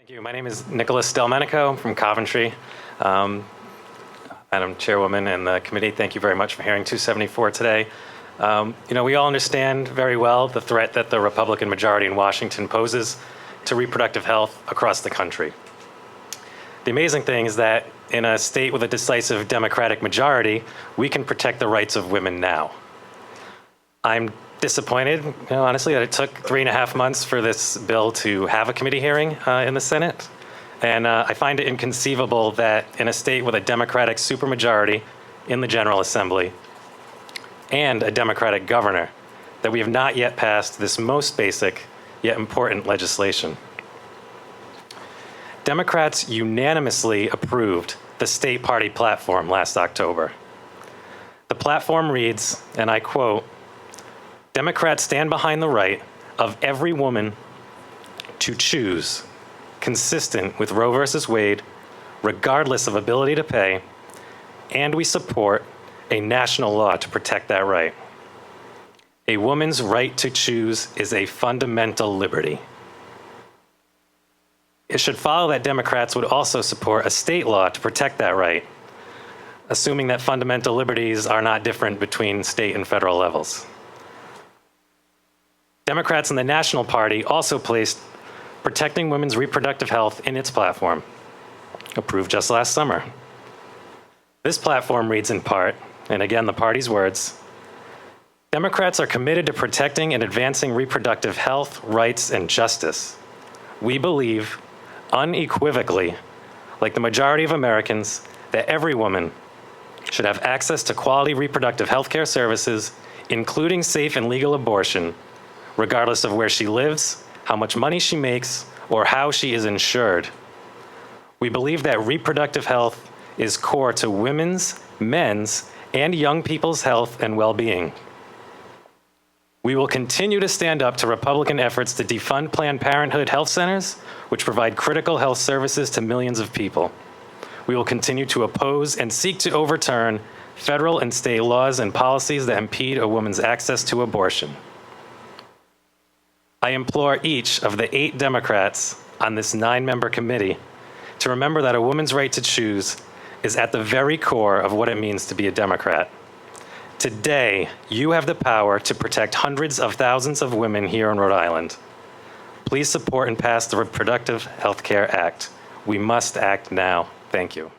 Thank you. My name is Nicholas Delmano from Coventry. Madam Chairwoman and the committee, thank you very much for hearing 274 today. We all understand very well the threat that the Republican majority in Washington poses to reproductive health across the country. The amazing thing is that in a state with a decisive Democratic majority, we can protect the rights of women now. I'm disappointed, honestly, that it took 3.5 months for this bill to have a committee hearing in the Senate. And I find it inconceivable that in a state with a Democratic supermajority in the General Assembly and a Democratic governor, that we have not yet passed this most basic yet important legislation. Democrats unanimously approved the state party platform last October. The platform reads, and I quote, "Democrats stand behind the right of every woman to choose, consistent with Roe versus Wade, regardless of ability to pay, and we support a national law to protect that right. A woman's right to choose is a fundamental liberty." It should follow that Democrats would also support a state law to protect that right, assuming that fundamental liberties are not different between state and federal levels. Democrats in the National Party also placed protecting women's reproductive health in its platform, approved just last summer. This platform reads in part, and again the party's words, "Democrats are committed to protecting and advancing reproductive health, rights, and justice. We believe, unequivocally, like the majority of Americans, that every woman should have access to quality reproductive health care services, including safe and legal abortion, regardless of where she lives, how much money she makes, or how she is insured. We believe that reproductive health is core to women's, men's, and young people's health and well-being. We will continue to stand up to Republican efforts to defund Planned Parenthood health centers, which provide critical health services to millions of people. We will continue to oppose and seek to overturn federal and state laws and policies that impede a woman's access to abortion. I implore each of the 8 Democrats on this 9-member committee to remember that a woman's right to choose is at the very core of what it means to be a Democrat. Today, you have the power to protect hundreds of thousands of women here in Rhode Island. Please support and pass the Reproductive Healthcare Act. We must act now. Thank you.